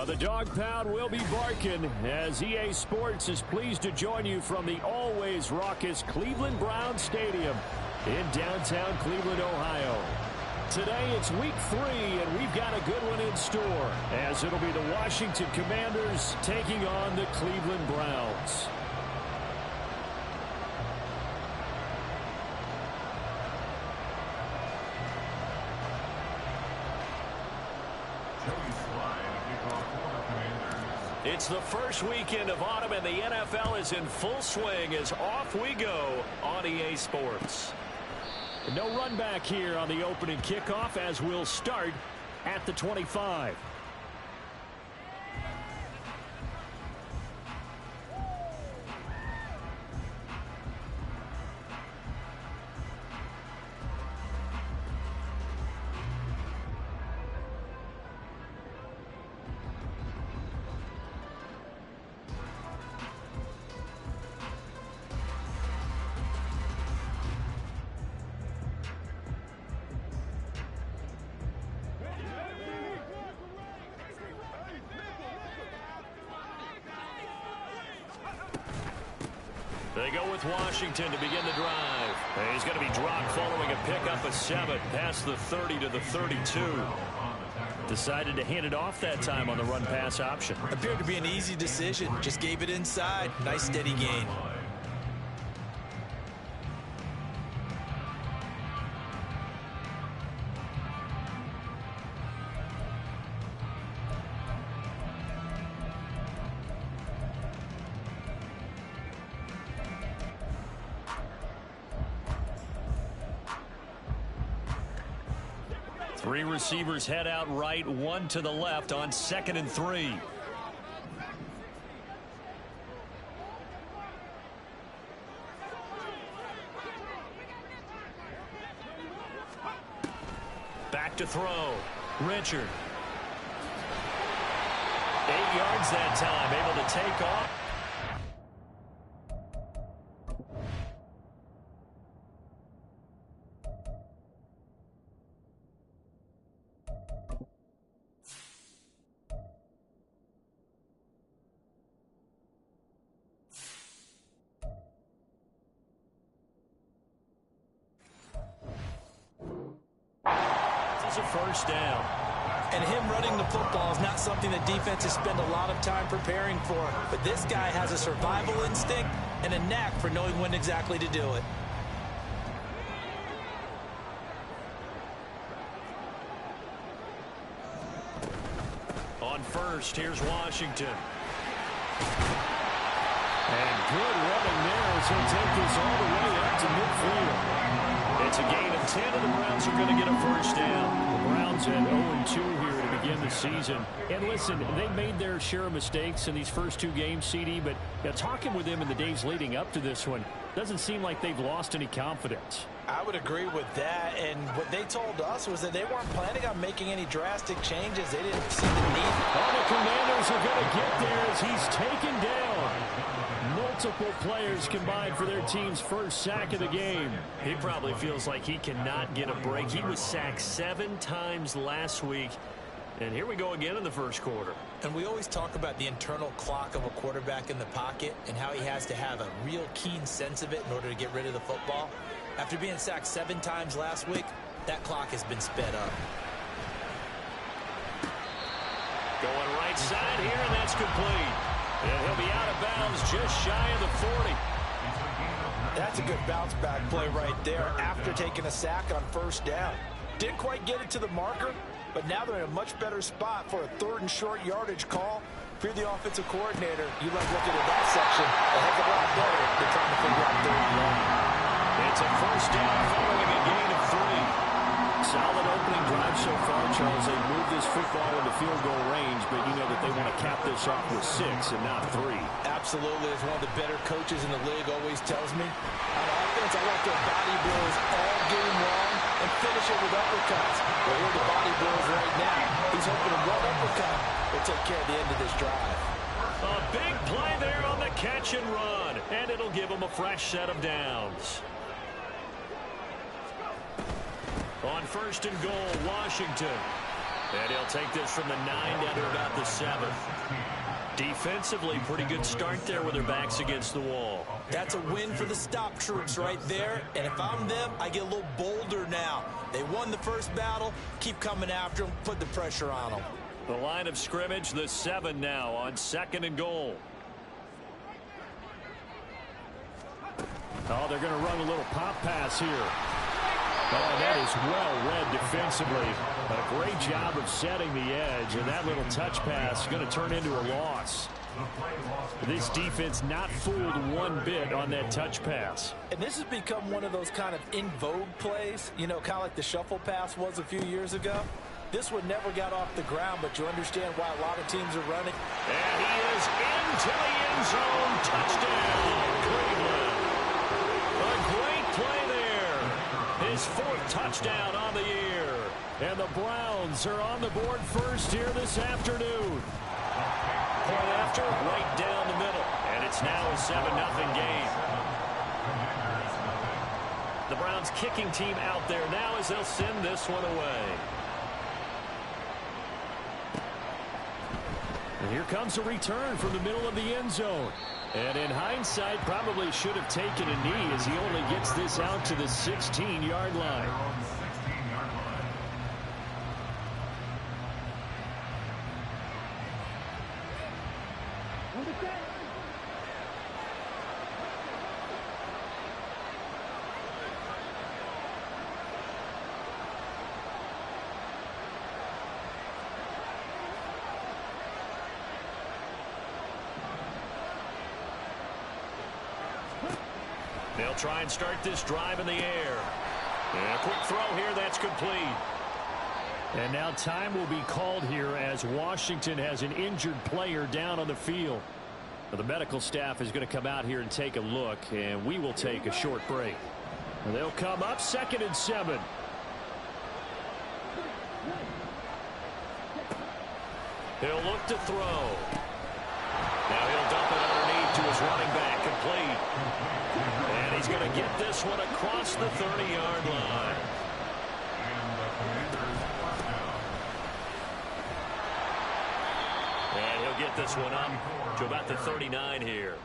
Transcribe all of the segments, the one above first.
The dog pound will be barking as EA Sports is pleased to join you from the always raucous Cleveland Browns Stadium in downtown Cleveland, Ohio. Today it's week 3, and we've got a good one in store as it'll be the Washington Commanders taking on the Cleveland Browns. It's the first weekend of autumn, and the NFL is in full swing as off we go on EA Sports. No run back here on the opening kickoff as we'll start at the 25. They go with Washington to begin the drive. He's going to be dropped following a pickup of 7 past the 30 to the 32. Decided to hand it off that time on the run-pass option. Appeared to be an easy decision. Just gave it inside. Nice steady gain. Three receivers head out right, one to the left on 2nd and 3. Back to throw. Richard. 8 yards that time, able to take off. A first down. And him running the football is not something that defenses spend a lot of time preparing for. But this guy has a survival instinct and a knack for knowing when exactly to do it. On first, here's Washington. And good running there as he'll take this all the way up to midfield. It's a gain of 10, and the Browns are going to get a first down. The Browns at 0-2 here to begin the season. And listen, they made their share of mistakes in these first 2 games, CD, but talking with them in the days leading up to this one, doesn't seem like they've lost any confidence. I would agree with that, and what they told us was that they weren't planning on making any drastic changes. They didn't see the need. Oh, the Commanders are going to get there as he's taken down. Multiple players combined for their team's first sack of the game. He probably feels like he cannot get a break. He was sacked 7 times last week. And here we go again in the first quarter. And we always talk about the internal clock of a quarterback in the pocket and how he has to have a real keen sense of it in order to get rid of the football. After being sacked 7 times last week, That clock has been sped up. Going right side here, and that's complete. And he'll be out of bounds just shy of the 40. That's a good bounce back play right there after taking a sack on first down. Didn't quite get it to the marker, but now they're in a much better spot for a 3rd and short yardage call. If you're the offensive coordinator, you like looking at that section a heck of a lot better than trying to figure out 3rd and long. It's a first down following a gain of 3. Solid opening drive so far, Charles. They moved this football into field goal range, but you know that they want to cap this off with 6 and not 3. Absolutely. As one of the better coaches in the league always tells me, on offense, I like their body blows all game long and finish it with uppercuts. But here are the body blows right now. He's hoping to one uppercut will take care of the end of this drive. A big play there on the catch and run, and it'll give them a fresh set of downs. On 1st and goal, Washington. And he'll take this from the 9 down to about the 7. Defensively, pretty good start there with their backs against the wall. That's a win for the stop troops right there. And if I'm them, I get a little bolder now. They won the first battle. Keep coming after them. Put the pressure on them. The line of scrimmage, the 7 now on 2nd and goal. Oh, they're going to run a little pop pass here. Oh, that is well read defensively. A great job of setting the edge, and that little touch pass is going to turn into a loss. This defense not fooled one bit on that touch pass. And this has become one of those kind of in vogue plays, you know, kind of like the shuffle pass was a few years ago. This one never got off the ground, but you understand why a lot of teams are running. And he is into the end zone. Touchdown, Cleveland. A great play there. His 4th touchdown on the year. And the Browns are on the board first here this afternoon. Point after, right down the middle. And it's now a 7-0 game. The Browns kicking team out there now as they'll send this one away. And here comes a return from the middle of the end zone. And in hindsight, probably should have taken a knee as he only gets this out to the 16-yard line. They'll try and start this drive in the air. And a quick throw here, that's complete. And now time will be called here as Washington has an injured player down on the field. The medical staff is going to come out here and take a look, and we will take a short break. And they'll come up 2nd and 7. He'll look to throw. Now he'll dump it underneath to his running back, complete. And he's going to get this one across the 30-yard line. And he'll get this one up to about the 39 here.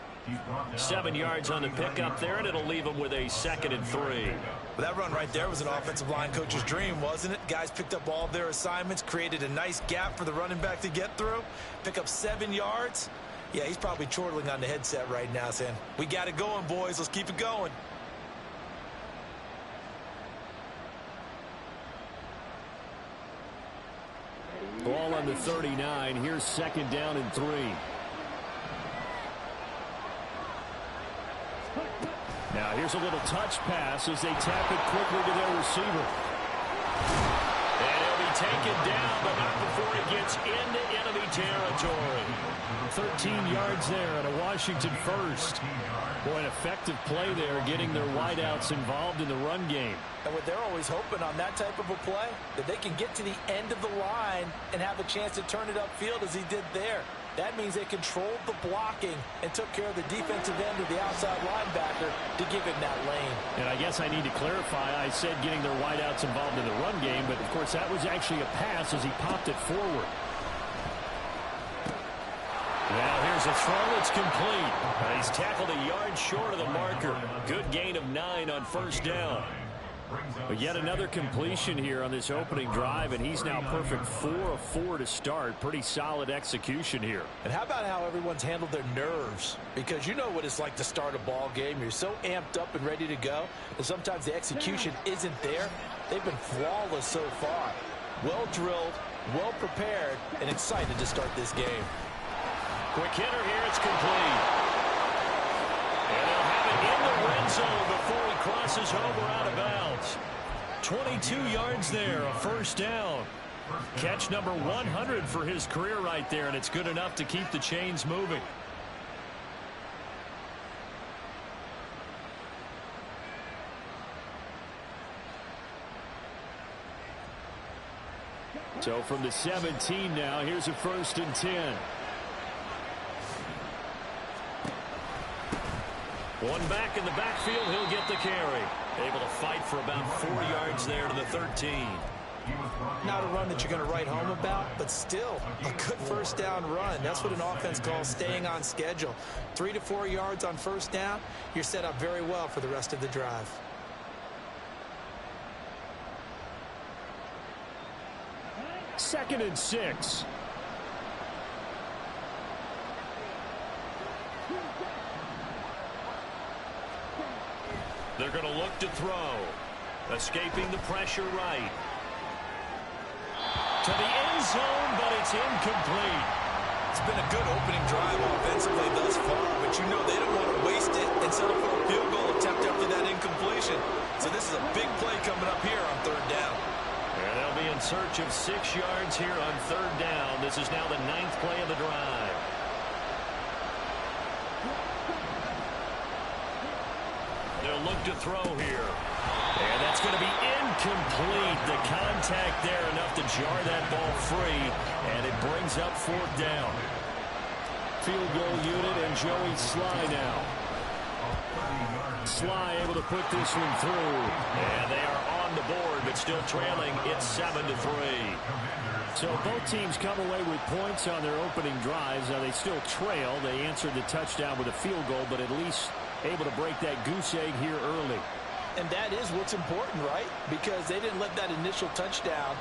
7 yards on the pickup there, and it'll leave him with a 2nd and 3. Well, that run right there was an offensive line coach's dream, wasn't it? Guys picked up all of their assignments, created a nice gap for the running back to get through, pick up 7 yards. Yeah, he's probably chortling on the headset right now saying, we got it going, boys. Let's keep it going. Ball on the 39. Here's 2nd down and 3. Now here's a little touch pass as they tap it quickly to their receiver. And he'll be taken down, but not before he gets into enemy territory. 13 yards there and a Washington first. Boy, an effective play there, getting their wideouts involved in the run game. And what they're always hoping on that type of a play, that they can get to the end of the line and have a chance to turn it upfield as he did there. That means they controlled the blocking and took care of the defensive end of the outside linebacker to give him that lane. And I guess I need to clarify, I said getting their wideouts involved in the run game, but of course that was actually a pass as he popped it forward. Now here's a throw that's complete. He's tackled a yard short of the marker. Good gain of 9 on first down. But yet another completion here on this opening drive, and he's now perfect 4 of 4 to start. Pretty solid execution here. And how about how everyone's handled their nerves? Because you know what it's like to start a ball game. You're so amped up and ready to go, and sometimes the execution isn't there. They've been flawless so far. Well drilled, well prepared, and excited to start this game. Quick hitter here, it's complete. And they'll have it in the red zone before he crosses over out of bounds. 22 yards there, a first down. Catch number 100 for his career right there, and it's good enough to keep the chains moving. So from the 17 now, here's a 1st and 10. One back in the backfield, he'll get the carry. Able to fight for about 4 yards there to the 13. Not a run that you're going to write home about, but still a good first down run. That's what an offense calls staying on schedule. 3 to 4 yards on first down, you're set up very well for the rest of the drive. Second and 6. They're going to look to throw. Escaping the pressure right. To the end zone, but it's incomplete. It's been a good opening drive offensively thus far, but you know they don't want to waste it and settle for a field goal attempt after that incompletion. So this is a big play coming up here on 3rd down. And they'll be in search of 6 yards here on 3rd down. This is now the 9th play of the drive. They'll look to throw here. And that's going to be incomplete. The contact there enough to jar that ball free. And it brings up 4th down. Field goal unit and Joey Sly now. Sly able to put this one through. And they are on the board, but still trailing. It's 7-3. So both teams come away with points on their opening drives. Now they still trail. They answered the touchdown with a field goal, but at least able to break that goose egg here early. And that is what's important, right? Because they didn't let that initial touchdown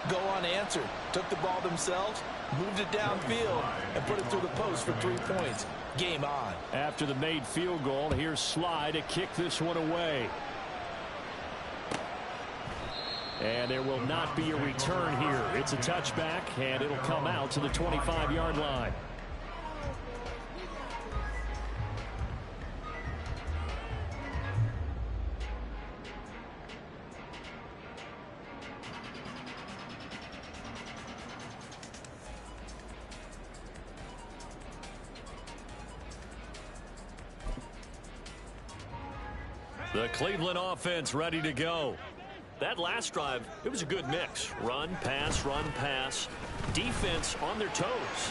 go unanswered. Took the ball themselves, moved it downfield, and put it through the post for 3 points. Game on. After the made field goal, here's Sly to kick this one away. And there will not be a return here. It's a touchback, and it'll come out to the 25-yard line. The Cleveland offense ready to go. That last drive, it was a good mix. Run, pass, defense on their toes.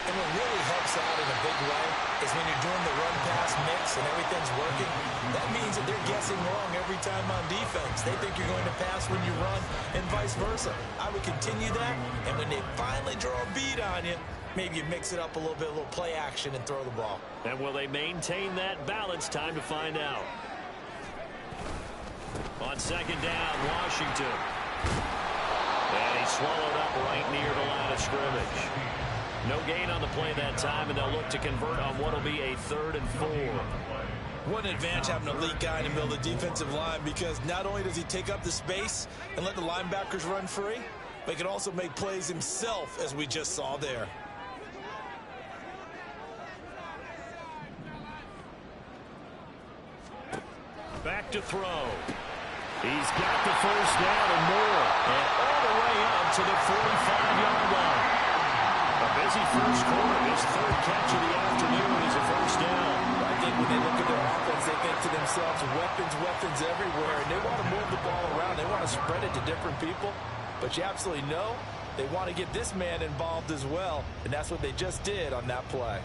And what really helps out in a big way is when you're doing the run-pass mix and everything's working, that means that they're guessing wrong every time on defense. They think you're going to pass when you run and vice versa. I would continue that, and when they finally draw a bead on you, maybe you mix it up a little bit, a little play action and throw the ball. And will they maintain that balance? Time to find out. On 2nd down, Washington. And he swallowed up right near the line of scrimmage. No gain on the play that time, and they'll look to convert on what will be a 3rd and 4. What an advantage having an elite guy in the middle of the defensive line, because not only does he take up the space and let the linebackers run free, but he can also make plays himself, as we just saw there. Back to throw. He's got the first down and more. And all the way up to the 45-yard line. A busy first quarter. His 3rd catch of the afternoon is a first down. I think when they look at their offense, they think to themselves, weapons everywhere. And they want to move the ball around. They want to spread it to different people. But you absolutely know they want to get this man involved as well. And that's what they just did on that play.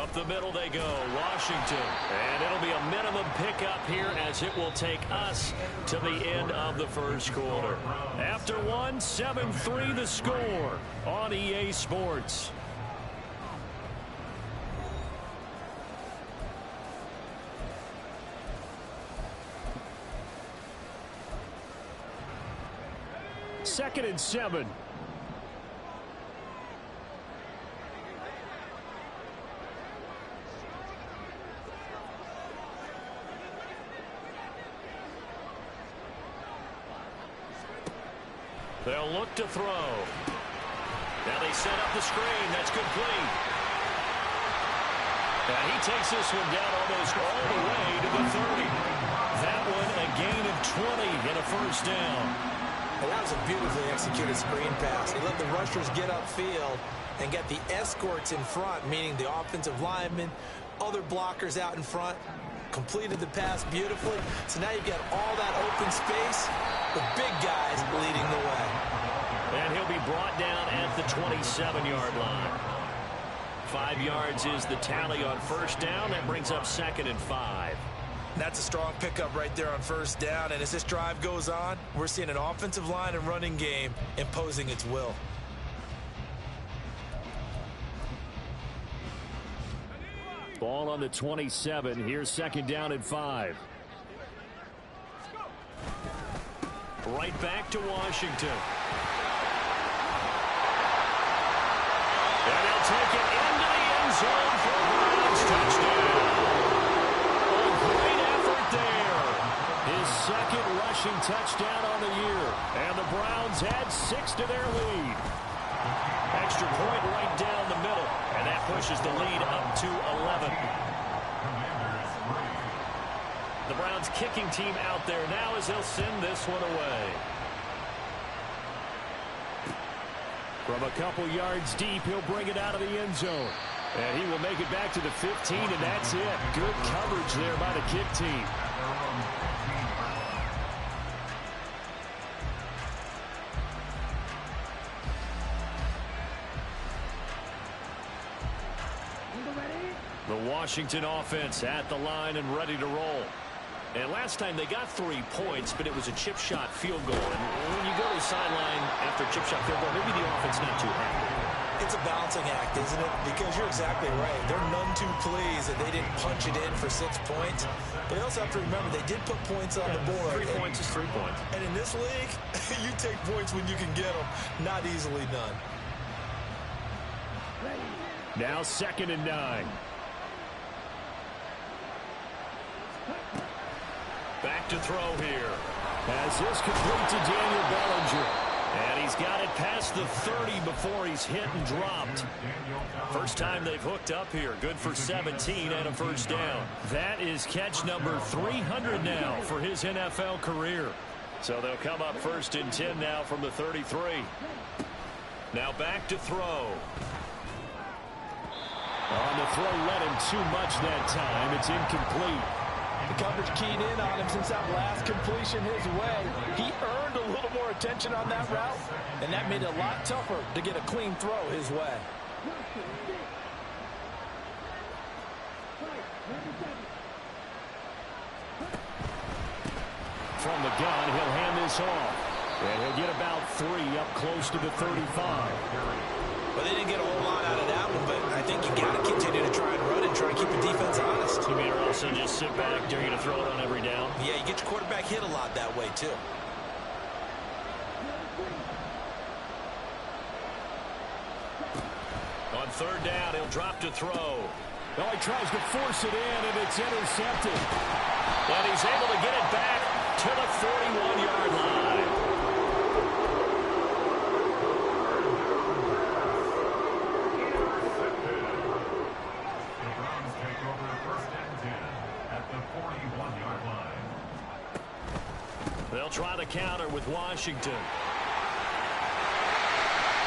Up the middle they go, Washington. And it'll be a minimum pickup here as it will take us to the end of the first quarter. After one, 7-3 the score on EA Sports. Second and 7. They'll look to throw. Now they set up the screen. That's complete. And he takes this one down almost all the way to the 30. That one a gain of 20 and a first down. Well, that was a beautifully executed screen pass. He let the rushers get upfield and get the escorts in front, meaning the offensive linemen, other blockers out in front. Completed the pass beautifully. So now you've got all that open space with big guys leading the way. And he'll be brought down at the 27-yard line. 5 yards is the tally on first down. That brings up 2nd and 5. That's a strong pickup right there on first down. And as this drive goes on, we're seeing an offensive line and running game imposing its will. Ball on the 27. Here's 2nd down and 5. Right back to Washington. And they'll take it into the end zone for a Browns touchdown. A great effort there. His 2nd rushing touchdown on the year. And the Browns add 6 to their lead. Extra point right down the middle. And that pushes the lead up to 11. The Browns kicking team out there now as they'll send this one away. From a couple yards deep, he'll bring it out of the end zone. And he will make it back to the 15, and that's it. Good coverage there by the kick team. The Washington offense at the line and ready to roll. And last time they got 3 points, but it was a chip shot field goal. And when you go to the sideline after a chip shot field goal, maybe the offense not too happy. It's a balancing act, isn't it? Because you're exactly right. They're none too pleased that they didn't punch it in for 6 points. But you also have to remember they did put points on the board. 3 points is 3 points. And in this league, you take points when you can get them. Not easily done. Now 2nd and 9. Back to throw here. As this complete to Daniel Bellinger. And he's got it past the 30 before he's hit and dropped. First time they've hooked up here. Good for 17 and a first down. That is catch number 300 now for his NFL career. So they'll come up 1st and 10 now from the 33. Now back to throw. On the throw, let him too much that time. It's incomplete. The coverage keyed in on him since that last completion his way. He earned a little more attention on that route, and that made it a lot tougher to get a clean throw his way. From the gun, he'll hand this off. And he'll get about 3 up close to the 35. Well, they didn't get a whole lot out of that one, but I think you got to continue to try and run and try and keep the defense honest. You mean, or also just sit back, dare you to throw it on every down? Yeah, you get your quarterback hit a lot that way, too. On 3rd down, he'll drop to throw. Oh, he tries to force it in, and it's intercepted. But he's able to get it back to the 41-yard line. They'll try the counter with Washington.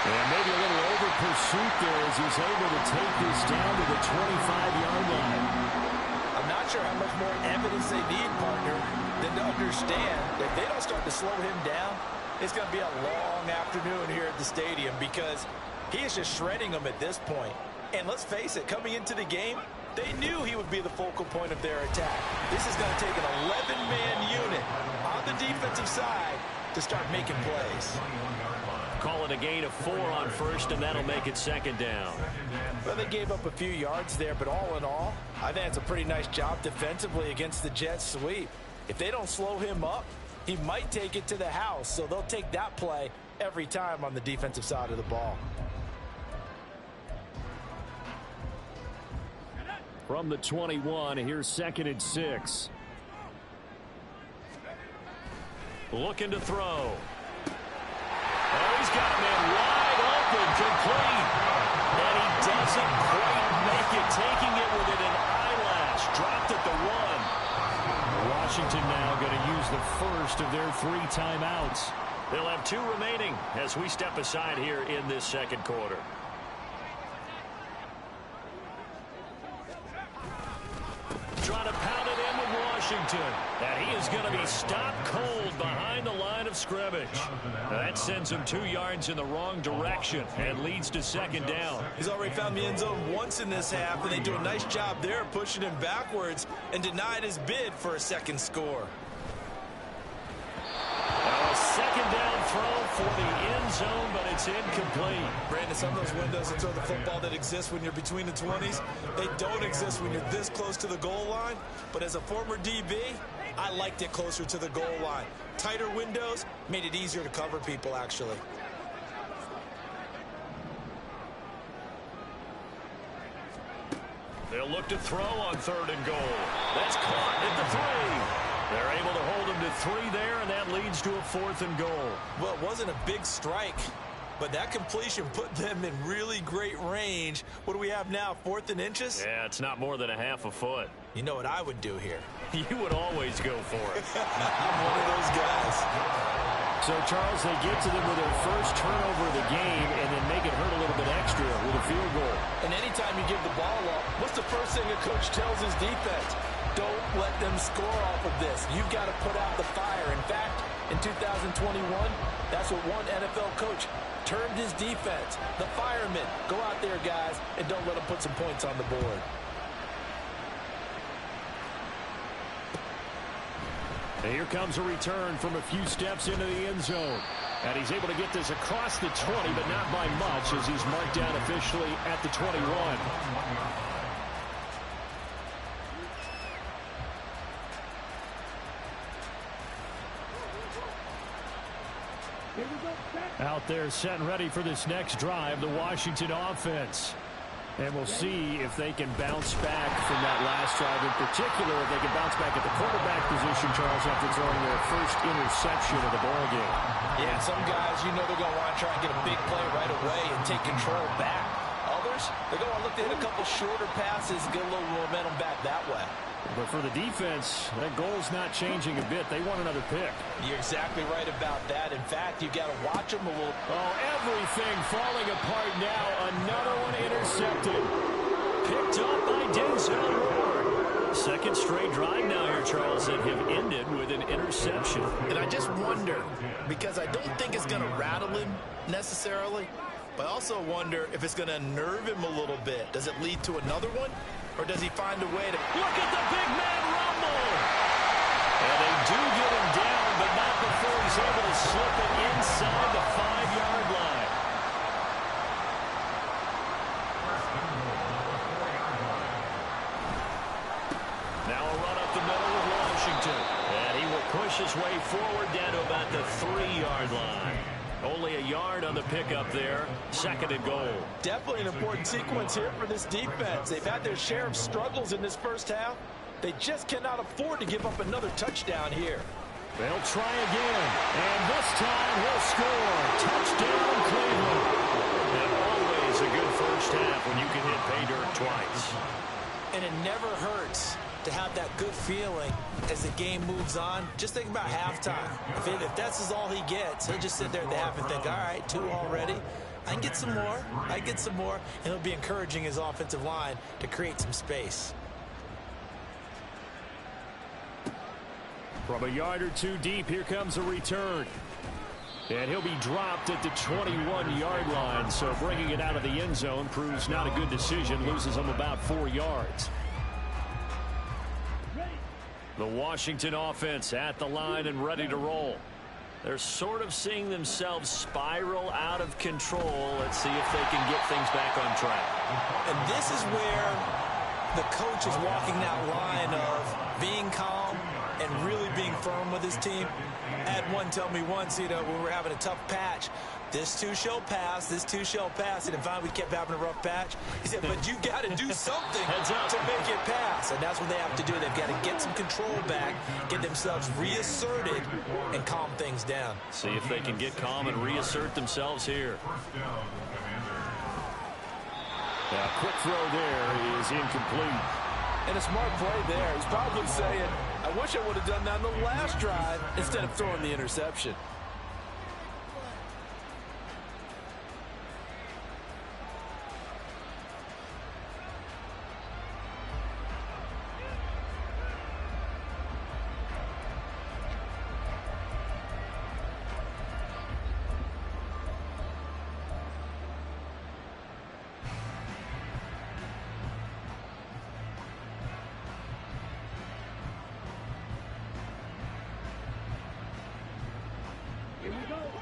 And maybe a little over pursuit there as he's able to take this down to the 25-yard line. I'm not sure how much more evidence they need, partner, than to understand that if they don't start to slow him down, it's going to be a long afternoon here at the stadium because he is just shredding them at this point. And let's face it, coming into the game, they knew he would be the focal point of their attack. This is going to take an 11-man unit on the defensive side to start making plays. Call it a gain of 4 on first, and that'll make it second down. Well, they gave up a few yards there, but all in all, I think it's a pretty nice job defensively against the Jets sweep. If they don't slow him up, he might take it to the house, so they'll take that play every time on the defensive side of the ball. From the 21, here's 2nd and 6. Looking to throw. Oh, he's got a man wide open, complete. And he doesn't quite make it, taking it within an eyelash. Dropped at the 1. Washington now going to use the first of their 3 timeouts. They'll have 2 remaining as we step aside here in this second quarter. Trying to pound it in with Washington. And he is going to be stopped cold behind the line of scrimmage. That sends him 2 yards in the wrong direction and leads to second down. He's already found the end zone once in this half, and they do a nice job there pushing him backwards and denied his bid for a second score. A second down throw for the end zone, but it's incomplete. Brandon, some of those windows to throw the football that exist when you're between the 20s, they don't exist when you're this close to the goal line. But as a former DB, I liked it closer to the goal line. Tighter windows made it easier to cover people, actually. They'll look to throw on 3rd and goal. That's caught at the 3. They're able to hold him to 3 there, and that leads to a 4th and goal. Well, it wasn't a big strike, but that completion put them in really great range. What do we have now, 4th and inches? Yeah, it's not more than a half a foot. You know what I would do here? You would always go for it. I'm one of those guys. So, Charles, they get to them with their first turnover of the game and then make it hurt a little bit extra with a field goal. And anytime you give the ball up, what's the first thing a coach tells his defense? Don't let them score off of this. You've got to put out the fire. In fact, in 2021, that's what one NFL coach termed his defense. The firemen. Go out there, guys, and don't let them put some points on the board. And here comes a return from a few steps into the end zone. And he's able to get this across the 20, but not by much as he's marked down officially at the 21. Out there set and ready for this next drive, the Washington offense. And we'll see if they can bounce back from that last drive. In particular, if they can bounce back at the quarterback position, Charles, after throwing their first interception of the ballgame. Yeah, some guys, you know they're going to want to try and get a big play right away and take control back. Others, they're going to look to hit a couple shorter passes and get a little momentum back that way. But for the defense, that goal's not changing a bit. They want another pick. You're exactly right about that. In fact, you've got to watch them a little. Oh, everything falling apart now. Another one intercepted. Picked up by Denzel Ward. Second straight drive now here, Charles, that have ended with an interception. And I just wonder, because I don't think it's going to rattle him necessarily, but I also wonder if it's going to unnerve him a little bit. Does it lead to another one? Or does he find a way to... Look at the big man rumble! And they do get him down, but not before he's able to slip it inside the 5-yard line. Now a run up the middle with Washington. And he will push his way forward down to about the 3-yard line. Only a yard on the pickup there. 2nd and goal. Definitely an important sequence here for this defense. They've had their share of struggles in this first half. They just cannot afford to give up another touchdown here. They'll try again. And this time he'll score. Touchdown, Cleveland. And always a good first half when you can hit pay dirt twice. And it never hurts to have that good feeling as the game moves on. Just think about halftime. If that's all he gets, he'll just sit there at the half and think, all right, 2 already. I can get some more. I get some more. And he'll be encouraging his offensive line to create some space. From a yard or 2 deep, here comes a return. And he'll be dropped at the 21-yard line. So bringing it out of the end zone proves not a good decision. Loses him about 4 yards. The Washington offense at the line and ready to roll. They're sort of seeing themselves spiral out of control. Let's see if they can get things back on track. And this is where the coach is walking that line of being calm and really being firm with his team. I had one tell me once, when we were having a tough patch, this too shall pass, this too shall pass. And finally we kept having a rough patch. He said, but you got to do something to make it pass. And that's what they have to do. They've got to get some control back, get themselves reasserted, and calm things down. See if they can get calm and reassert themselves here. Now, quick throw there is incomplete. And a smart play there. He's probably saying, I wish I would have done that on the last drive instead of throwing the interception.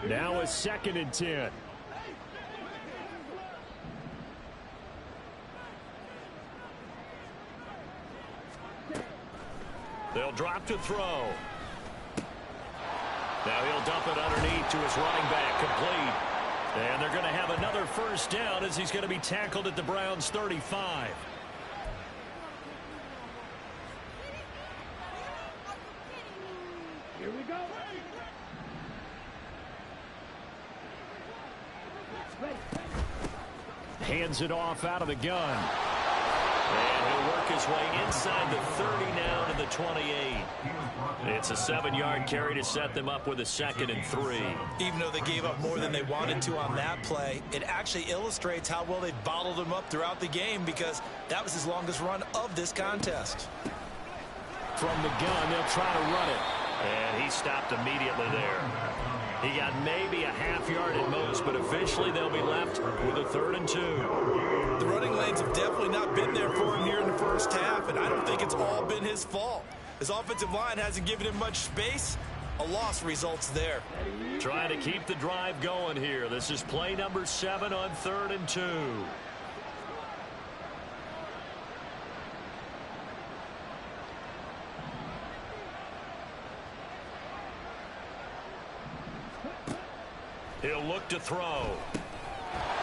Now a 2nd and 10. They'll drop to throw. Now he'll dump it underneath to his running back, complete. And they're going to have another first down as he's going to be tackled at the Browns' 35. Here we go. Hands it off out of the gun. And he'll work his way inside the 30 now to the 28. It's a 7-yard carry to set them up with a 2nd and 3. Even though they gave up more than they wanted to on that play, it actually illustrates how well they've bottled him up throughout the game, because that was his longest run of this contest. From the gun, they'll try to run it. And he stopped immediately there. He got maybe a half-yard at most, but officially they'll be left with a 3rd and 2. The running lanes have definitely not been there for him here in the first half, and I don't think it's all been his fault. His offensive line hasn't given him much space. A loss results there. Trying to keep the drive going here. This is play number 7 on 3rd and 2. He'll look to throw.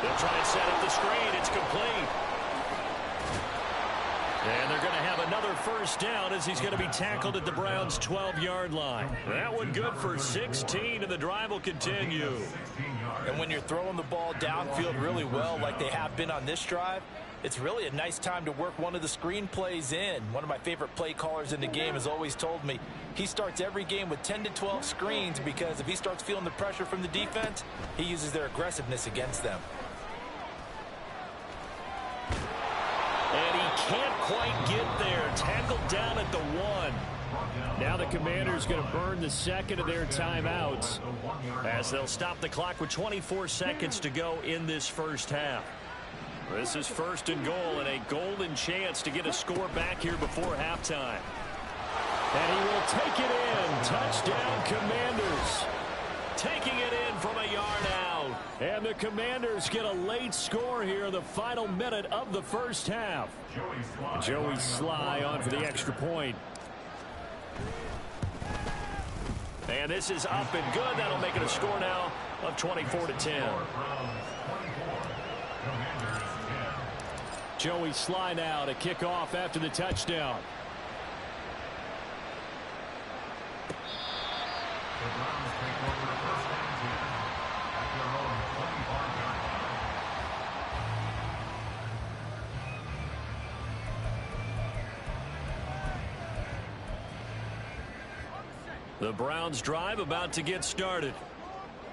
They'll try and set up the screen. It's complete. And they're going to have another first down as he's going to be tackled at the Browns' 12-yard line. That one good for 16, and the drive will continue. And when you're throwing the ball downfield really well like they have been on this drive, it's really a nice time to work one of the screen plays in. One of my favorite play callers in the game has always told me he starts every game with 10 to 12 screens, because if he starts feeling the pressure from the defense, he uses their aggressiveness against them. And he can't quite get there. Tackled down at the 1. Now the Commanders going to burn the 2nd of their timeouts as they'll stop the clock with 24 seconds to go in this first half. This is 1st and goal, and a golden chance to get a score back here before halftime. And he will take it in. Touchdown, Commanders. Taking it in from a yard out. And the Commanders get a late score here in the final minute of the first half. Joey Sly on for the extra point. And this is up and good. That'll make it a score now of 24-10. Joey Sly now to kick off after the touchdown. The Browns drive about to get started.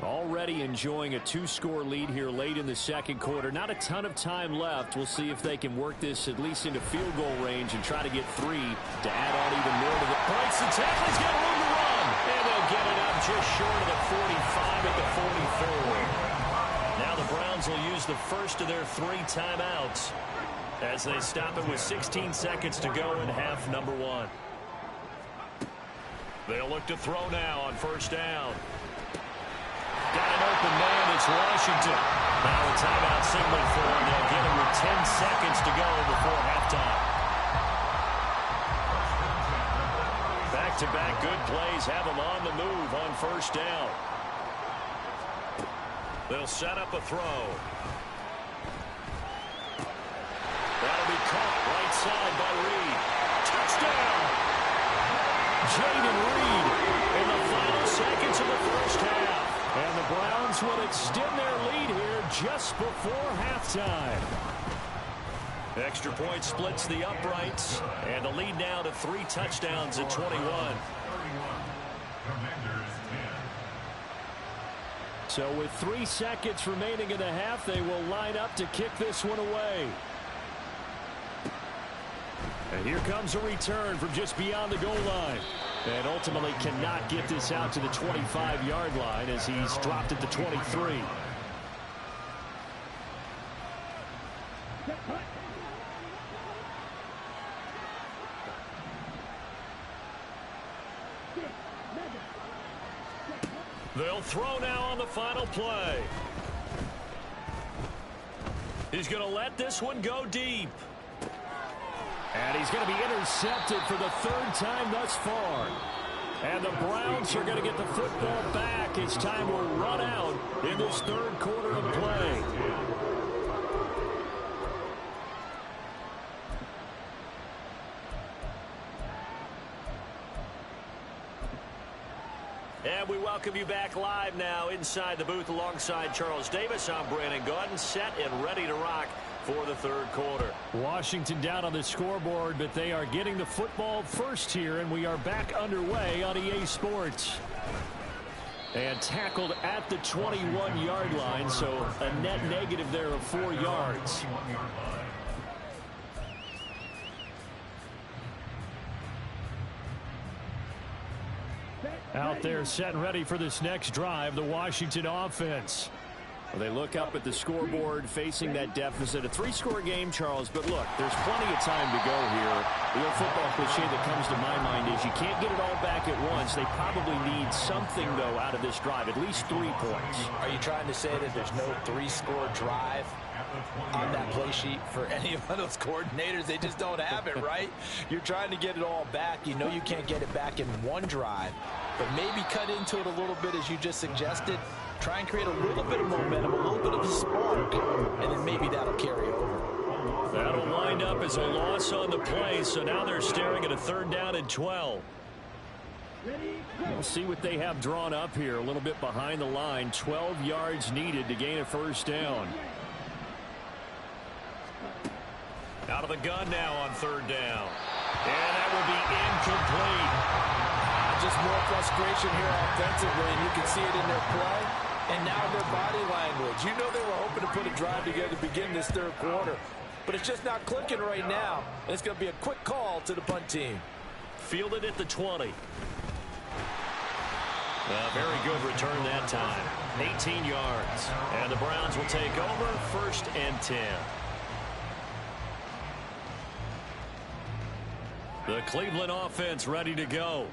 Already enjoying a 2-score lead here late in the second quarter. Not a ton of time left. We'll see if they can work this at least into field goal range and try to get 3 to add on even more to the points. The tackle. He's got room to run. And they'll get it up just short of the 45 at the 44. Now the Browns will use the first of their 3 timeouts as they stop it with 16 seconds to go in half number 1. They'll look to throw now on first down. Got an open man. It's Washington. Now a timeout signal for him. They'll get him with 10 seconds to go before halftime. Back-to-back good plays have him on the move on first down. They'll set up a throw. That'll be caught right side by Reed. Touchdown! Jaden Reed in the final seconds of the first half. And the Browns will extend their lead here just before halftime. Extra point splits the uprights. And the lead now to 3 touchdowns at 21. So with 3 seconds remaining in the half, they will line up to kick this one away. And here comes a return from just beyond the goal line. And ultimately cannot get this out to the 25-yard line as he's dropped at the 23. They'll throw now on the final play. He's going to let this one go deep. And he's going to be intercepted for the 3rd time thus far. And the Browns are going to get the football back as time will run out in this 3rd quarter of play. And we welcome you back live now inside the booth alongside Charles Davis. I'm Brandon Gaudin, set and ready to rock for the 3rd quarter. Washington down on the scoreboard, but they are getting the football first here, and we are back underway on EA Sports. And tackled at the 21-yard line, so a net negative there of 4 yards. Out there set and ready for this next drive, the Washington offense. Well, they look up at the scoreboard facing that deficit. A 3-score game, Charles, but look, there's plenty of time to go here. The old football cliche that comes to my mind is you can't get it all back at once. They probably need something, though, out of this drive, at least 3 points. Are you trying to say that there's no 3-score drive on that play sheet for any of those coordinators? They just don't have it, right? You're trying to get it all back. You know you can't get it back in one drive, but maybe cut into it a little bit as you just suggested. Try and create a little bit of momentum, a little bit of a spark, and then maybe that'll carry over. That'll wind up as a loss on the play, so now they're staring at a 3rd down and 12. We'll see what they have drawn up here, a little bit behind the line. 12 yards needed to gain a 1st down. Out of the gun now on 3rd down. And that will be incomplete. Just more frustration here offensively, and you can see it in their play and now their body language. You know they were hoping to put a drive together to begin this 3rd quarter, but it's just not clicking right now. And it's going to be a quick call to the punt team. Fielded at the 20. Very good return that time. 18 yards. And the Browns will take over 1st and 10. The Cleveland offense ready to go.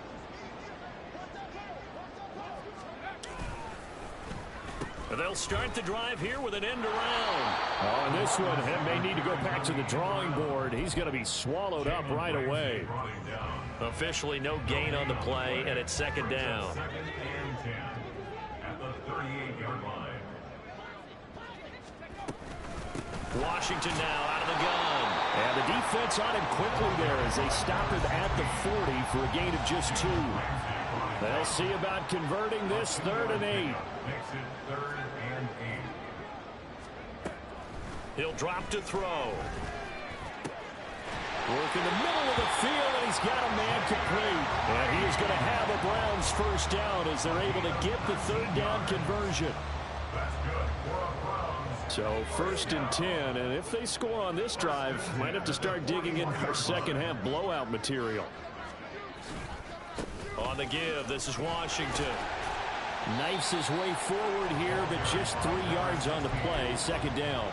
They'll start the drive here with an end around. Oh, and this one may need to go back to the drawing board. He's going to be swallowed up right away. Officially no gain on the play, and it's 2nd down. Washington now out of the gun. And the defense on him quickly there as they stop him at the 40 for a gain of just 2. They'll see about converting this 3rd and 8. He'll drop to throw. Work in the middle of the field, and he's got a man complete. And he is going to have a Browns 1st down as they're able to get the 3rd down conversion. So 1st and 10, and if they score on this drive, might have to start digging in for 2nd half blowout material. On the give, this is Washington. Knifes his way forward here, but just 3 yards on the play. Second down.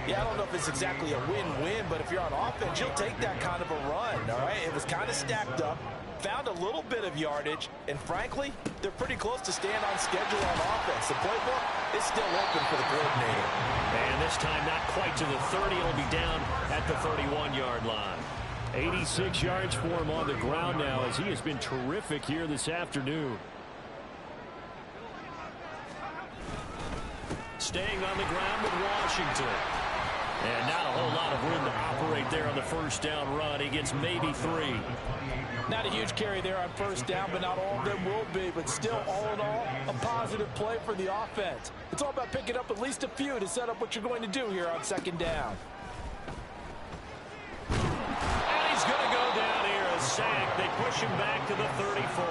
Yeah, I don't know if it's exactly a win-win, but if you're on offense, you'll take that kind of a run, all right? It was kind of stacked up, found a little bit of yardage, and frankly, they're pretty close to staying on schedule on offense. The playbook is still open for the coordinator. And this time not quite to the 30. It'll be down at the 31-yard line. 86 yards for him on the ground now as he has been terrific here this afternoon. Staying on the ground with Washington. And not a whole lot of room to operate there on the first down run. He gets maybe 3. Not a huge carry there on first down, but not all of them will be. But still, all in all, a positive play for the offense. It's all about picking up at least a few to set up what you're going to do here on second down. And he's going to go down here, a sack. They push him back to the 34.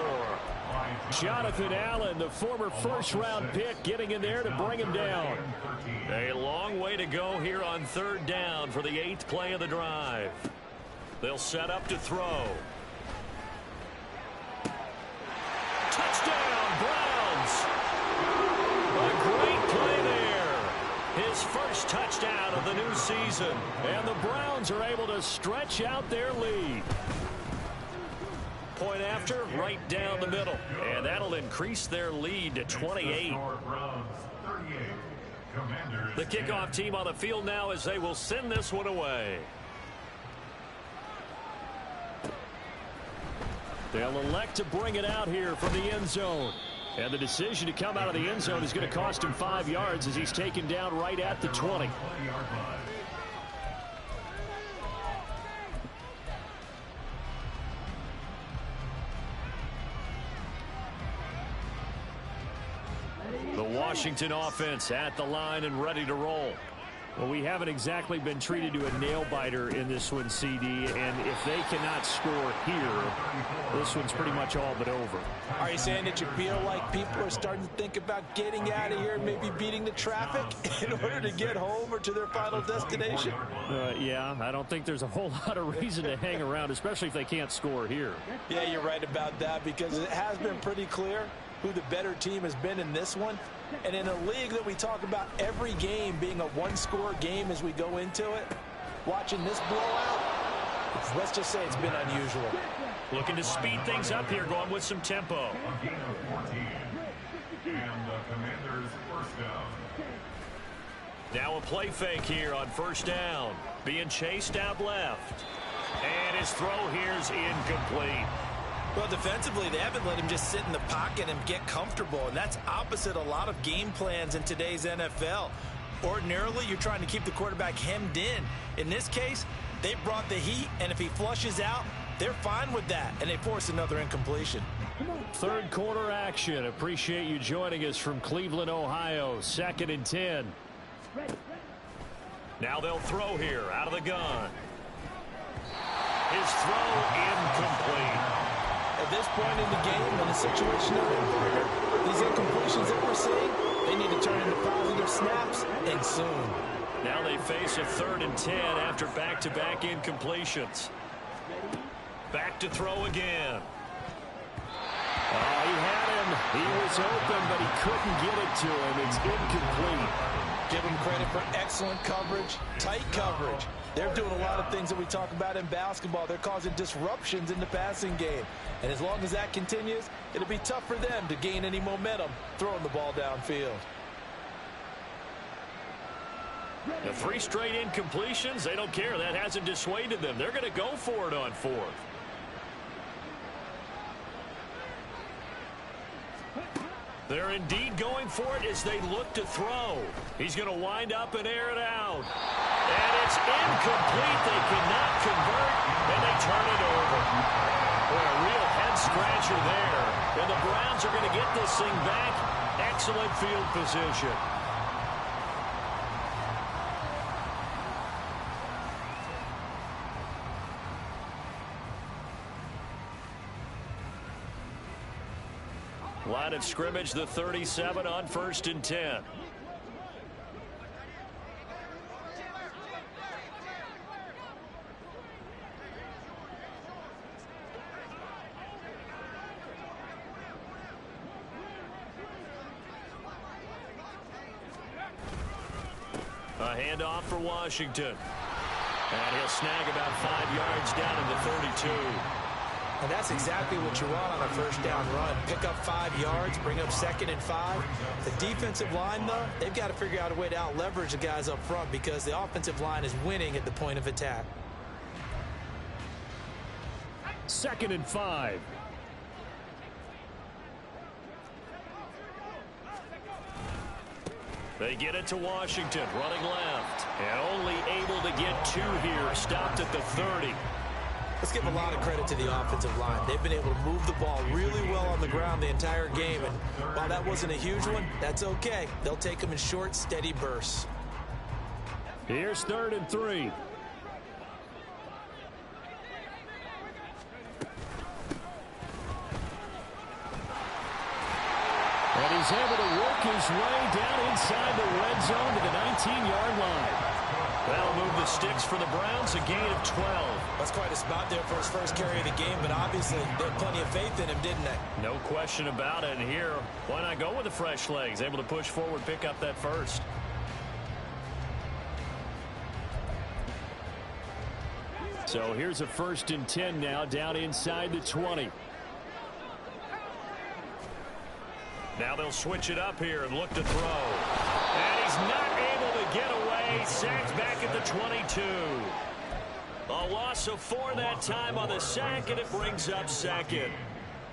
Jonathan Allen, the former first-round pick, getting in there to bring him down. A long way to go here on third down for the 8th play of the drive. They'll set up to throw. Touchdown, Browns! A great play there. His first touchdown of the new season. And the Browns are able to stretch out their lead. Point after, right down the middle. And that'll increase their lead to 28. The kickoff team on the field now as they will send this one away. They'll elect to bring it out here from the end zone. And the decision to come out of the end zone is going to cost him 5 yards as he's taken down right at the 20. The Washington offense at the line and ready to roll. Well, we haven't exactly been treated to a nail-biter in this one, CD, and if they cannot score here, this one's pretty much all but over. Are you saying that you feel like people are starting to think about getting out of here and maybe beating the traffic in order to get home or to their final destination? Yeah, I don't think there's a whole lot of reason to hang around, especially if they can't score here. Yeah, you're right about that because it has been pretty clear who the better team has been in this one. And in a league that we talk about every game being a one-score game as we go into it, watching this blowout, let's just say it's been unusual. Looking to speed things up here, going with some tempo. Now a play fake here on first down. Being chased out left. And his throw here's incomplete. Well, defensively, they haven't let him just sit in the pocket and get comfortable, and that's opposite a lot of game plans in today's NFL. Ordinarily, you're trying to keep the quarterback hemmed in. In this case, they brought the heat, and if he flushes out, they're fine with that, and they force another incompletion. Third quarter action. Appreciate you joining us from Cleveland, Ohio. 2nd and 10. Now they'll throw here out of the gun. His throw incomplete. At this point in the game, in the situation they're in, partner, these incompletions that we're seeing, they need to turn into positive snaps, and soon. Now they face a 3rd and 10 after back-to-back incompletions. Back to throw again. Oh, he had him. He was open, but he couldn't get it to him. It's incomplete. Give them credit for excellent coverage, tight coverage. They're doing a lot of things that we talk about in basketball. They're causing disruptions in the passing game. And as long as that continues, it'll be tough for them to gain any momentum throwing the ball downfield. The 3 straight incompletions, they don't care. That hasn't dissuaded them. They're going to go for it on 4th. They're indeed going for it as they look to throw. He's going to wind up and air it out. And it's incomplete. They cannot convert, and they turn it over. Boy, a real head-scratcher there. And the Browns are going to get this thing back. Excellent field position. Line of scrimmage, the 37 on 1st and 10. A handoff for Washington. And he'll snag about 5 yards down in the 32. And that's exactly what you want on a first down run. Pick up 5 yards, bring up 2nd and 5. The defensive line, though, they've got to figure out a way to out-leverage the guys up front because the offensive line is winning at the point of attack. 2nd and 5. They get it to Washington, running left. And only able to get 2 here, stopped at the 30. Let's give a lot of credit to the offensive line. They've been able to move the ball really well on the ground the entire game. And while that wasn't a huge one, that's okay. They'll take them in short, steady bursts. Here's 3rd and 3. And he's able to work his way down inside the red zone to the 19-yard line. That'll move the sticks for the Browns, a gain of 12. That's quite a spot there for his first carry of the game, but obviously they had plenty of faith in him, didn't they? No question about it. And here, why not go with the fresh legs? Able to push forward, pick up that first. So here's a 1st and 10 now, down inside the 20. Now they'll switch it up here and look to throw. And he's not able to get away. Sacked back at the 22. A loss of 4 that time on the sack, and it brings up 2nd.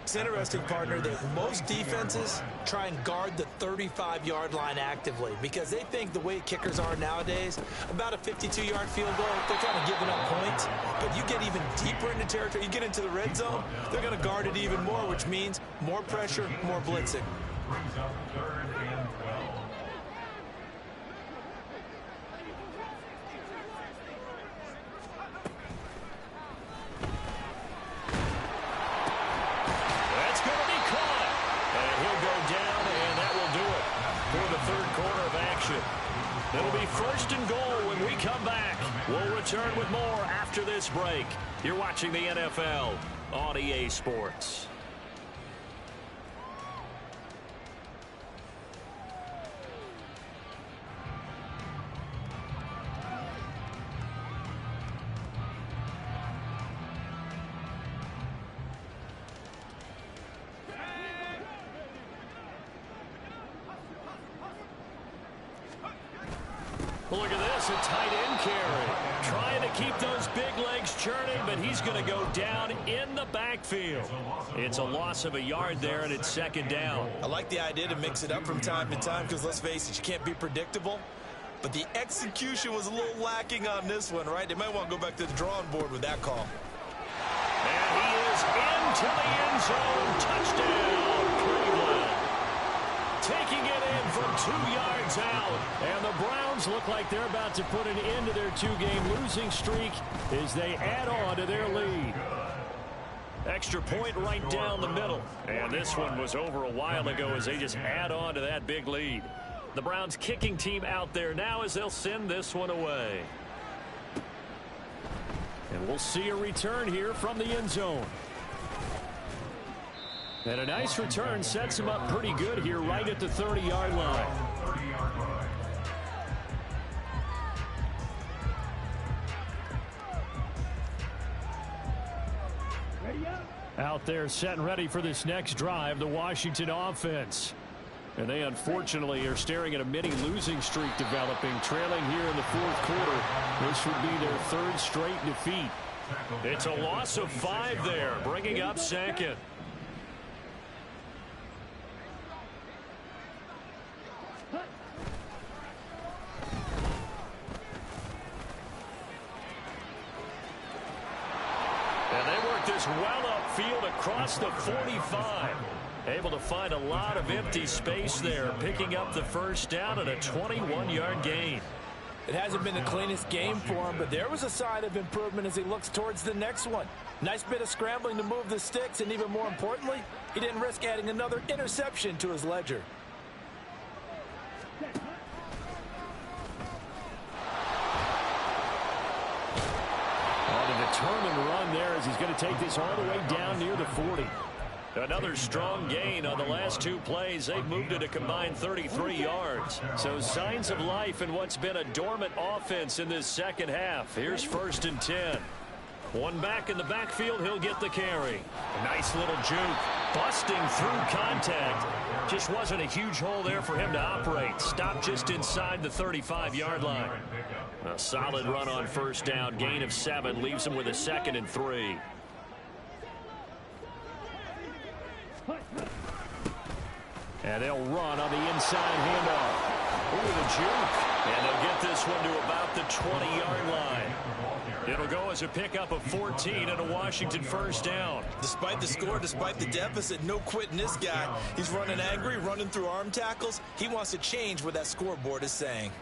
It's interesting, partner, that most defenses try and guard the 35-yard line actively because they think the way kickers are nowadays, about a 52-yard field goal, they're kind of giving up points. But you get even deeper into territory, you get into the red zone, they're going to guard it even more, which means more pressure, more blitzing. Brings up 3rd and 12. That's going to be caught. And he'll go down, and that will do it for the 3rd quarter of action. It'll be 1st and goal when we come back. We'll return with more after this break. You're watching the NFL on EA Sports. Look at this, a tight end carry. Trying to keep those big legs churning, but he's going to go down in the backfield. It's a loss of a yard there, and it's 2nd down. I like the idea to mix it up from time to time because, let's face it, you can't be predictable. But the execution was a little lacking on this one, right? They might want to go back to the drawing board with that call. And he is into the end zone. Touchdown, Cleveland. Taking it in from 2 yards out. And the Browns look like they're about to put an end to their 2-game losing streak as they add on to their lead. Extra point right down the middle. And this one was over a while ago as they just add on to that big lead. The Browns kicking team out there now as they'll send this one away. And we'll see a return here from the end zone. And a nice return sets him up pretty good here right at the 30-yard line. Out there set and ready for this next drive, the Washington offense. And they unfortunately are staring at a mini losing streak developing, trailing here in the 4th quarter. This would be their 3rd straight defeat. It's a loss of 5 there, bringing up 2nd. And they work this well upfield across the 45. Able to find a lot of empty space there, picking up the 1st down and a 21-yard gain. It hasn't been the cleanest game for him, but there was a sign of improvement as he looks towards the next one. Nice bit of scrambling to move the sticks, and even more importantly, he didn't risk adding another interception to his ledger. On a determined run there as he's going to take this all the way down near the 40. Another strong gain on the last 2 plays. They've moved it a combined 33 yards. So signs of life in what's been a dormant offense in this second half. Here's 1st and 10. One back in the backfield. He'll get the carry. A nice little juke. Busting through contact. Just wasn't a huge hole there for him to operate. Stopped just inside the 35-yard line. A solid run on 1st down. Gain of 7. Leaves him with a 2nd and 3. And they'll run on the inside handoff. Ooh, the juke. And they'll get this one to about the 20-yard line. It'll go as a pickup of 14 and a Washington 1st down. Despite the score, despite the deficit, no quitting this guy. He's running angry, running through arm tackles. He wants to change what that scoreboard is saying.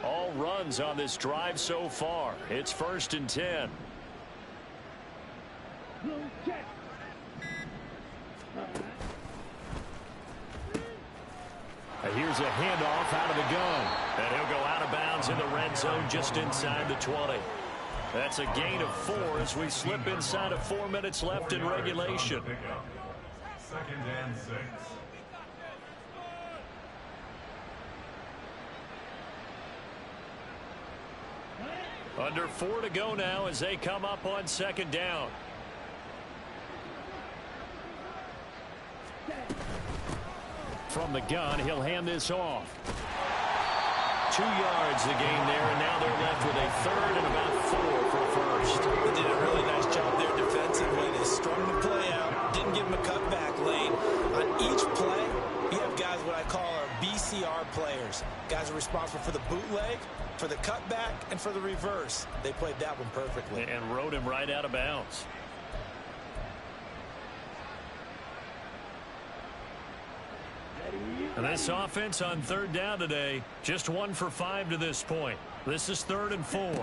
All runs on this drive so far. It's 1st and 10. Here's a handoff out of the gun. And he'll go out of bounds in the red zone just inside the 20. That's a gain of 4 as we slip inside of 4 minutes left in regulation. 2nd and 6. Under 4 to go now as they come up on 2nd down. From the gun, he'll hand this off. 2 yards the gain there, and now they're left with a 3rd and about 4 for a 1st. They did a really nice job there defensively. They strung the play out, didn't give him a cutback lane. On each play, you have guys what I call our BCR players. Guys are responsible for the bootleg, for the cutback, and for the reverse. They played that one perfectly. And rode him right out of bounds. And this offense on 3rd down today, just 1 for 5 to this point. This is 3rd and 4. And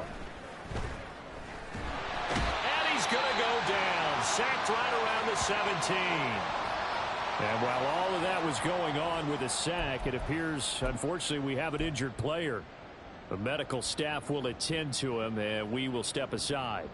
he's going to go down. Sacked right around the 17. And while all of that was going on with a sack, it appears, unfortunately, we have an injured player. The medical staff will attend to him, and we will step aside.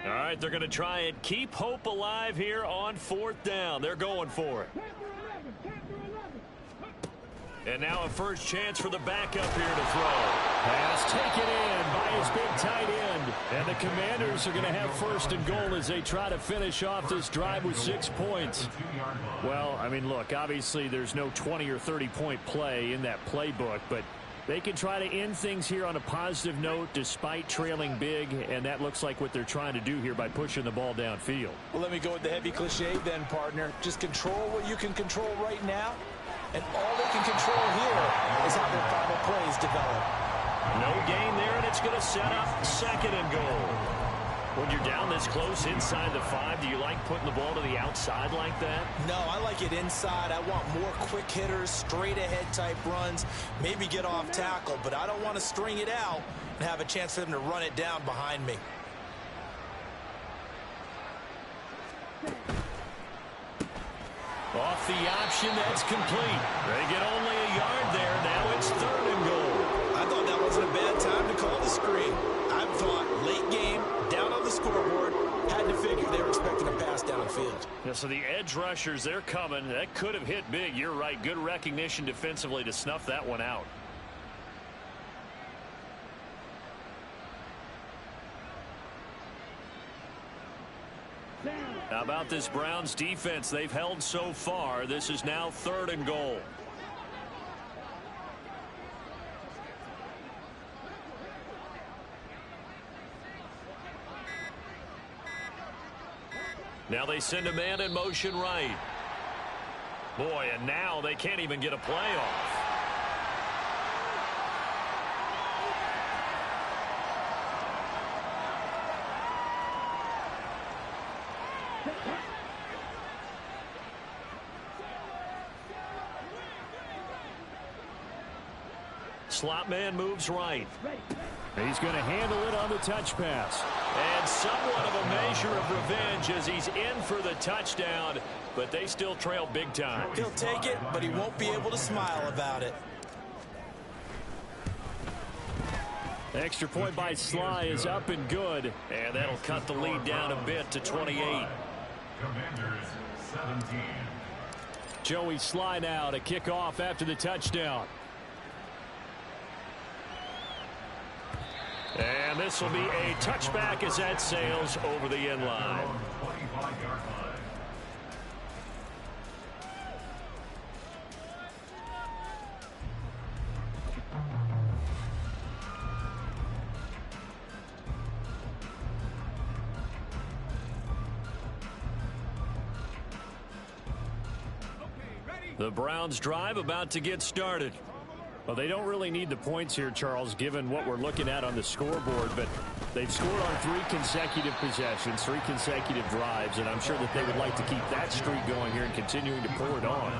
All right, they're going to try and keep hope alive here on 4th down. They're going for it. And now a first chance for the backup here to throw. Pass taken in by his big tight end. And the Commanders are going to have 1st and goal as they try to finish off this drive with 6 points. Well, I mean, look, obviously there's no 20 or 30-point play in that playbook, but they can try to end things here on a positive note despite trailing big, and that looks like what they're trying to do here by pushing the ball downfield. Well, let me go with the heavy cliche then, partner. Just control what you can control right now, and all they can control here is how their final plays develop. No gain there, and it's going to set up 2nd and goal. When you're down this close inside the 5, do you like putting the ball to the outside like that? No, I like it inside. I want more quick hitters, straight ahead type runs, maybe get off tackle, but I don't want to string it out and have a chance for them to run it down behind me. Off the option, that's complete. They get only a yard there. Now it's 3rd and goal. I thought that wasn't a bad time to call the screen. I thought late game, down on the scoreboard, had to figure they were expecting a pass downfield. Yeah, so the edge rushers, they're coming. That could have hit big. You're right. Good recognition defensively to snuff that one out. How about this Browns defense? They've held so far. This is now 3rd and goal. Now they send a man in motion right. Boy, and now they can't even get a play off. slot man moves right. He's going to handle it on the touch pass. And somewhat of a measure of revenge as he's in for the touchdown, but they still trail big time. He'll take it, but he won't be able to smile about it. Extra point by Sly is up and good, and that'll cut the lead down a bit to 28. Commanders 17. Joey Sly now to kick off after the touchdown. And this will be a touchback as that sails over the end line. 25-yard line. The Browns drive about to get started. Well, they don't really need the points here, Charles, given what we're looking at on the scoreboard, but they've scored on 3 consecutive possessions, 3 consecutive drives, and I'm sure that they would like to keep that streak going here and continuing to pour it on.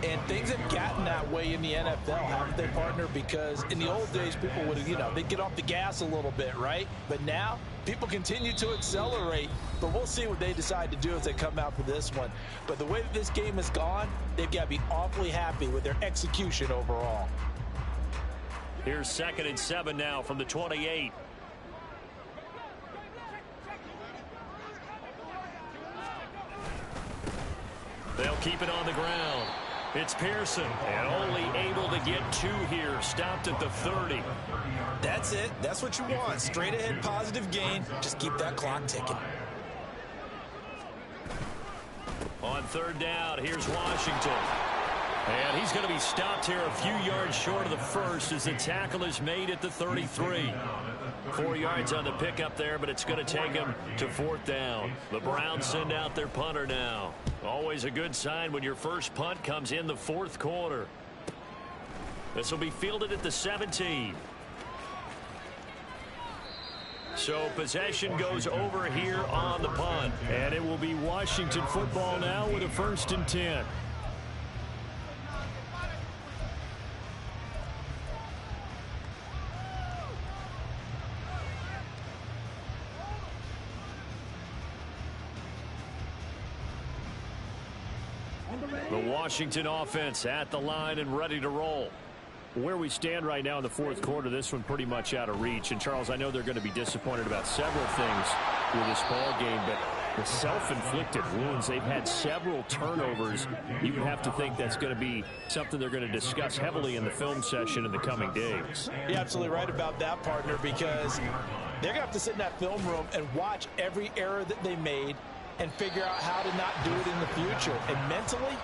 And things have gotten that way in the NFL, haven't they, partner? Because in the old days, people would have, they'd get off the gas a little bit, right? But now, people continue to accelerate. But we'll see what they decide to do as they come out for this one. But the way that this game has gone, they've got to be awfully happy with their execution overall. Here's 2nd and 7 now from the 28. They'll keep it on the ground. It's Pearson, and only able to get 2 here. Stopped at the 30. That's it. That's what you want. Straight ahead positive gain. Just keep that clock ticking. On 3rd down, here's Washington. And he's going to be stopped here a few yards short of the first as the tackle is made at the 33. 4 yards on the pickup there, but it's going to take him to 4th down. The Browns send out their punter now. Always a good sign when your first punt comes in the 4th quarter. This will be fielded at the 17. So possession goes over here on the punt. And it will be Washington football now with a 1st and 10. The Washington offense at the line and ready to roll. Where we stand right now in the 4th quarter, this one pretty much out of reach. And, Charles, I know they're going to be disappointed about several things with this ball game, but the self-inflicted wounds, they've had several turnovers. You would have to think that's going to be something they're going to discuss heavily in the film session in the coming days. You're absolutely right about that, partner, because they're going to have to sit in that film room and watch every error that they made and figure out how to not do it in the future. And mentally,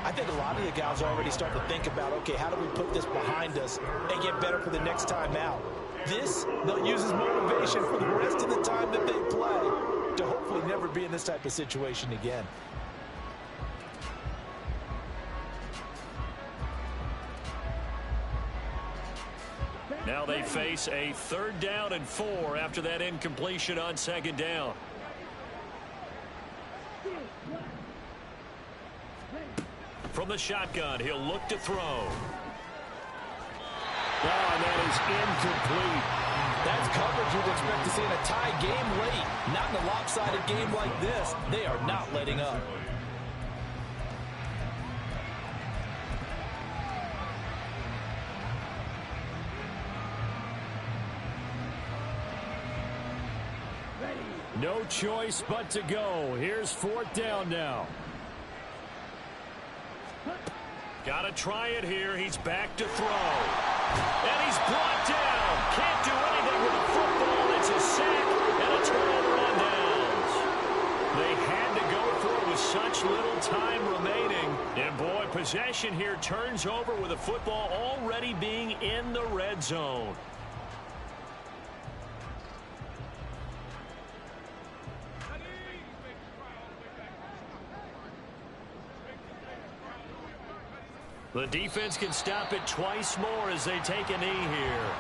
I think a lot of the guys are already starting to think about, okay, how do we put this behind us and get better for the next time out? This, they'll use as motivation for the rest of the time that they play to hopefully never be in this type of situation again. Now they face a 3rd down and 4 after that incompletion on 2nd down. From the shotgun, he'll look to throw. Oh, and that is incomplete. That's coverage you'd expect to see in a tie game late. Not in a lopsided game like this. They are not letting up. No choice but to go. Here's 4th down now. Got to try it here. He's back to throw. And he's brought down. Can't do anything with the football. It's a sack and a turnover on downs. They had to go for it with such little time remaining. And, boy, possession here turns over with the football already being in the red zone. The defense can stop it twice more as they take a knee here.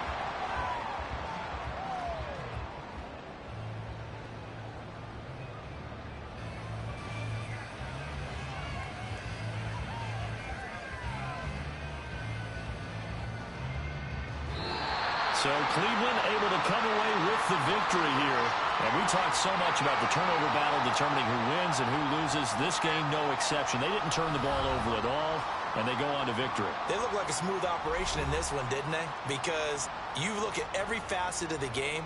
So Cleveland able to come away with the victory here. And we talked so much about the turnover battle determining who wins and who loses. This game, no exception. They didn't turn the ball over at all, and they go on to victory. They look like a smooth operation in this one, didn't they? Because you look at every facet of the game,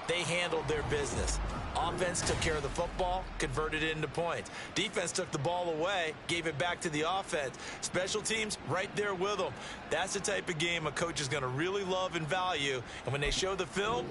they handled their business. Offense took care of the football, converted it into points. Defense took the ball away, gave it back to the offense. Special teams right there with them. That's the type of game a coach is going to really love and value. And when they show the film,